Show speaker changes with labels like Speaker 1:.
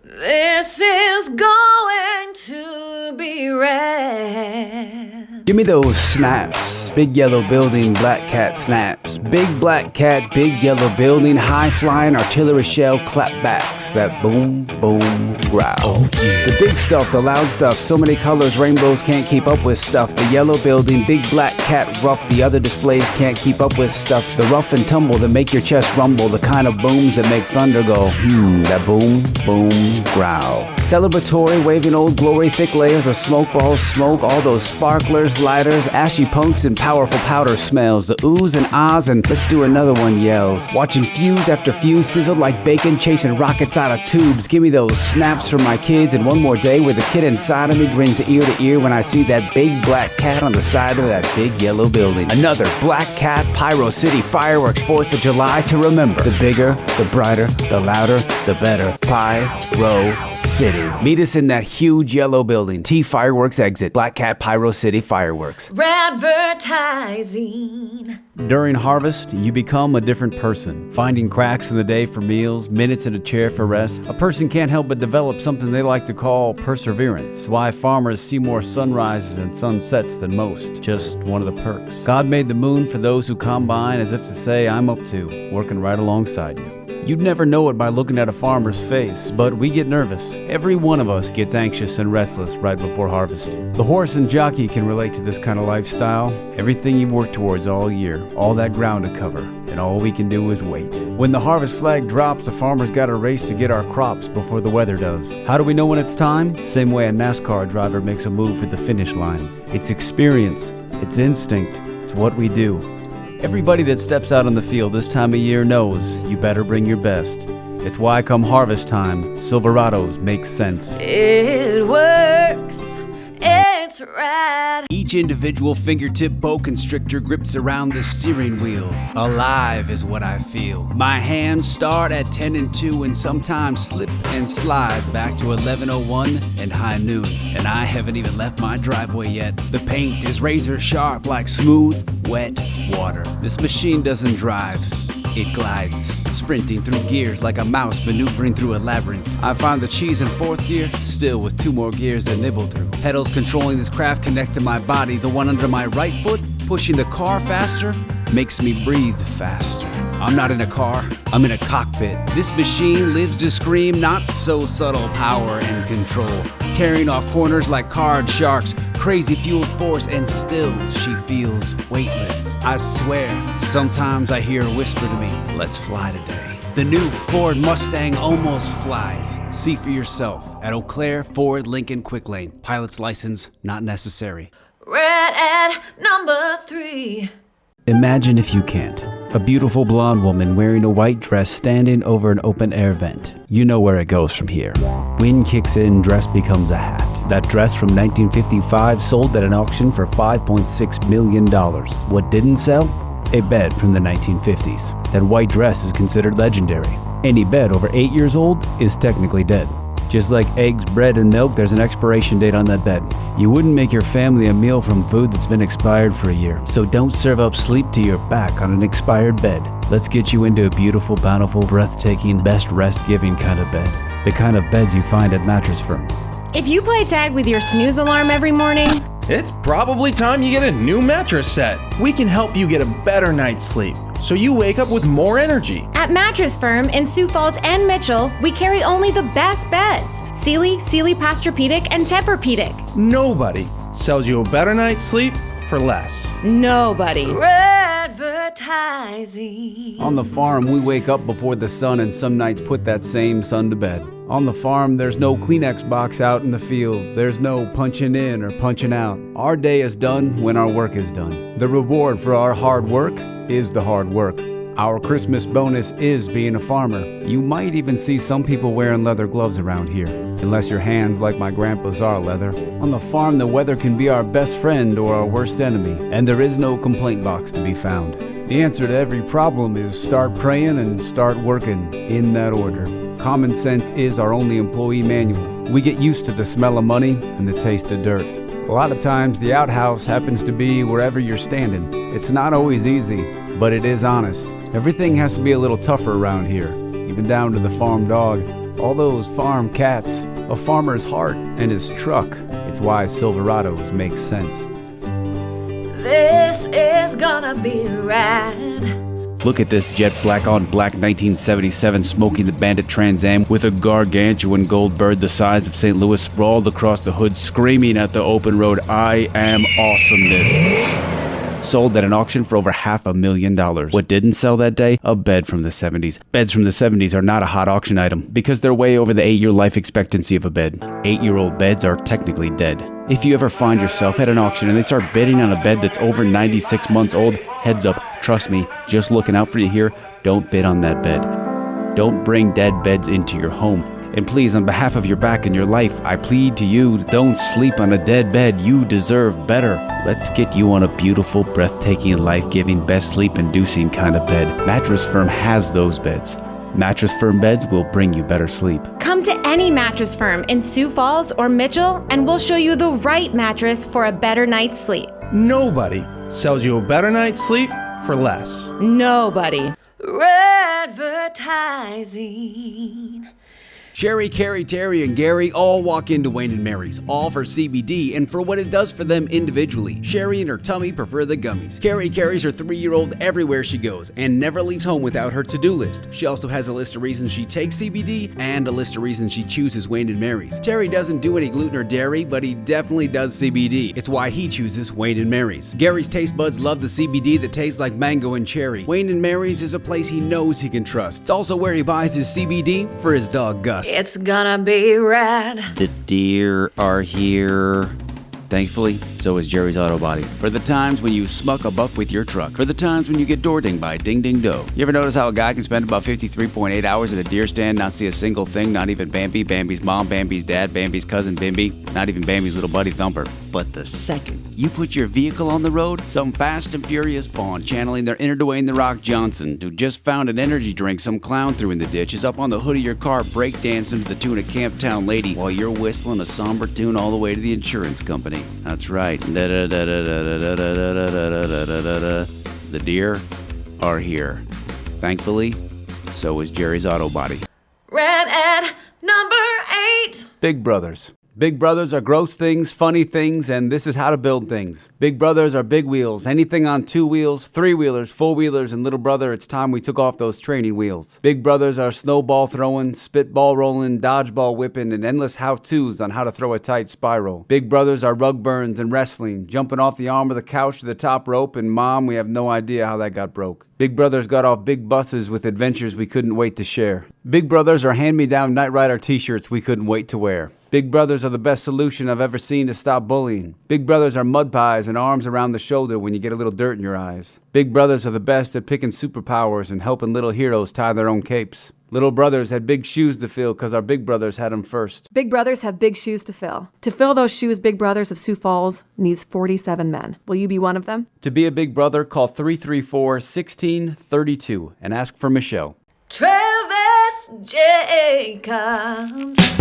Speaker 1: This is going to be rad.
Speaker 2: Give me those snaps. Big yellow building, black cat snaps. Big black cat, big yellow building, high flying artillery shell clapbacks. That boom, boom, growl.
Speaker 3: Oh, yeah.
Speaker 2: The big stuff, the loud stuff, so many colors, rainbows can't keep up with stuff. The yellow building, big black cat rough, the other displays can't keep up with stuff. The rough and tumble that make your chest rumble, the kind of booms that make thunder go, that boom, boom, growl. Celebratory, waving old glory, thick layers of smoke balls, smoke, all those sparklers, lighters, ashy punks, and powerful powder smells. The oohs and ahs and let's do another one yells. Watching fuse after fuse sizzle like bacon, chasing rockets out of tubes. Give me those snaps for my kids, and one more day where the kid inside of me grins ear to ear when I see that big black cat on the side of that big yellow building. Another black cat, Pyro City fireworks, 4th of July to remember. The bigger, the brighter, the louder, the better. Pyro City. Meet us in that huge yellow building. T Fireworks exit. Black Cat Pyro City Fireworks.
Speaker 1: RadVertizing.
Speaker 2: During harvest, you become a different person. Finding cracks in the day for meals, minutes in a chair for rest, a person can't help but develop something they like to call perseverance. It's why farmers see more sunrises and sunsets than most. Just one of the perks. God made the moon for those who combine, as if to say, I'm up to, working right alongside you. You'd never know it by looking at a farmer's face, but we get nervous. Every one of us gets anxious and restless right before harvest. The horse and jockey can relate to this kind of lifestyle. Everything you've worked towards all year, all that ground to cover, and all we can do is wait. When the harvest flag drops, the farmer's got a race to get our crops before the weather does. How do we know when it's time? Same way a NASCAR driver makes a move at the finish line. It's experience, it's instinct, it's what we do. Everybody that steps out on the field this time of year knows you better bring your best. It's why come harvest time, Silverados make sense.
Speaker 1: It works. It's rad.
Speaker 2: Each individual fingertip boa constrictor grips around the steering wheel. Alive is what I feel. My hands start at 10 and 2 and sometimes slip and slide back to 11:01 and high noon. And I haven't even left my driveway yet. The paint is razor sharp like smooth, wet water. This machine doesn't drive, it glides, sprinting through gears like a mouse maneuvering through a labyrinth. I find the cheese in 4th gear, still with 2 more gears to nibble through. Pedals controlling this craft connect to my body. The one under my right foot, pushing the car faster, makes me breathe faster. I'm not in a car, I'm in a cockpit. This machine lives to scream, not so subtle power and control. Tearing off corners like card sharks, crazy fuel force, and still she feels weightless. I swear, sometimes I hear her whisper to me, let's fly today. The new Ford Mustang almost flies. See for yourself at Eau Claire Ford Lincoln Quick Lane. Pilot's license not necessary.
Speaker 1: Rad ad number 3.
Speaker 2: Imagine if you can't. A beautiful blonde woman wearing a white dress standing over an open air vent. You know where it goes from here. Wind kicks in, dress becomes a hat. That dress from 1955 sold at an auction for $5.6 million. What didn't sell? A bed from the 1950s. That white dress is considered legendary. Any bed over 8 years old is technically dead. Just like eggs, bread, and milk, there's an expiration date on that bed. You wouldn't make your family a meal from food that's been expired for a year. So don't serve up sleep to your back on an expired bed. Let's get you into a beautiful, bountiful, breathtaking, best rest-giving kind of bed. The kind of beds you find at Mattress Firm.
Speaker 4: If you play tag with your snooze alarm every morning,
Speaker 3: It's probably time you get a new mattress set. We can help you get a better night's sleep, so you wake up with more energy.
Speaker 4: at Mattress Firm in Sioux Falls and Mitchell, we carry only the best beds. Sealy, Posturepedic, and Tempur-Pedic.
Speaker 3: Nobody sells you a better night's sleep for less.
Speaker 4: Nobody.
Speaker 1: RadVertizing.
Speaker 2: On the farm, we wake up before the sun and some nights put that same sun to bed. On the farm, there's no Kleenex box out in the field. There's no punching in or punching out. Our day is done when our work is done. The reward for our hard work is the hard work. Our Christmas bonus is being a farmer. You might even see some people wearing leather gloves around here, unless your hands, like my grandpa's, are leather. On the farm, the weather can be our best friend or our worst enemy, and there is no complaint box to be found. The answer to every problem is start praying and start working, in that order. Common sense is our only employee manual. We get used to the smell of money and the taste of dirt. A lot of times the outhouse happens to be wherever you're standing. It's not always easy, but it is honest. Everything has to be a little tougher around here, even down to the farm dog. all those farm cats, a farmer's heart, and his truck. It's why Silverados make sense.
Speaker 1: This is gonna be rad.
Speaker 2: Look at this jet black on black 1977 Smoking the Bandit Trans Am with a gargantuan gold bird the size of St. Louis sprawled across the hood, screaming at the open road, "I am awesomeness." Sold at an auction for over $500,000. What didn't sell that day? A bed from the 70s. Beds from the 70s are not a hot auction item because they're way over the 8-year life expectancy of a bed. 8-year-old beds are technically dead. If you ever find yourself at an auction and they start bidding on a bed that's over 96 months old, heads up, trust me, just looking out for you here, don't bid on that bed. Don't bring dead beds into your home. And please, on behalf of your back and your life, I plead to you, don't sleep on a dead bed. You deserve better. Let's get you on a beautiful, breathtaking, life-giving, best sleep-inducing kind of bed. Mattress Firm has those beds. Mattress Firm beds will bring you better sleep.
Speaker 4: Come to any Mattress Firm in Sioux Falls or Mitchell, and we'll show you the right mattress for a better night's sleep.
Speaker 3: Nobody sells you a better night's sleep for less.
Speaker 4: Nobody.
Speaker 1: RadVertizing.
Speaker 2: Sherry, Carrie, Terry, and Gary all walk into Wayne & Mary's, all for CBD and for what it does for them individually. Sherry and her tummy prefer the gummies. Carrie carries her 3-year-old everywhere she goes and never leaves home without her to-do list. She also has a list of reasons she takes CBD and a list of reasons she chooses Wayne & Mary's. Terry doesn't do any gluten or dairy, but he definitely does CBD. It's why he chooses Wayne & Mary's. Gary's taste buds love the CBD that tastes like mango and cherry. Wayne & Mary's is a place he knows he can trust. It's also where he buys his CBD for his dog Gus.
Speaker 1: It's gonna be rad.
Speaker 2: The deer are here. Thankfully, so is Jerry's Auto Body. For the times when you smuck a buck with your truck. For the times when you get door dinged by Ding Ding Do. You ever notice how a guy can spend about 53.8 hours at a deer stand, not see a single thing, not even Bambi, Bambi's mom, Bambi's dad, Bambi's cousin Bimby, not even Bambi's little buddy Thumper. But the second you put your vehicle on the road, some fast and furious fawn channeling their inner Dwayne The Rock Johnson, who just found an energy drink some clown threw in the ditch, is up on the hood of your car breakdancing to the tune of Camp Town Lady while you're whistling a somber tune all the way to the insurance company. That's right. The deer are here. Thankfully, so is Jerry's Auto Body.
Speaker 1: Rad ad number 8.
Speaker 2: Big Brothers. Big Brothers are gross things, funny things, and this is how to build things. Big Brothers are big wheels. Anything on 2 wheels, 3-wheelers, 4-wheelers, and little brother, it's time we took off those training wheels. Big Brothers are snowball throwing, spitball rolling, dodgeball whipping, and endless how-tos on how to throw a tight spiral. Big Brothers are rug burns and wrestling, jumping off the arm of the couch to the top rope, and Mom, we have no idea how that got broke. Big Brothers got off big buses with adventures we couldn't wait to share. Big Brothers are hand-me-down Knight Rider t-shirts we couldn't wait to wear. Big Brothers are the best solution I've ever seen to stop bullying. Big Brothers are mud pies and arms around the shoulder when you get a little dirt in your eyes. Big Brothers are the best at picking superpowers and helping little heroes tie their own capes. Little brothers had big shoes to fill because our big brothers had them first.
Speaker 5: Big Brothers have big shoes to fill. To fill those shoes, Big Brothers of Sioux Falls needs 47 men. Will you be one of them?
Speaker 2: To be a big brother, call 334-1632 and ask for Michelle.
Speaker 1: Travis Jacobz.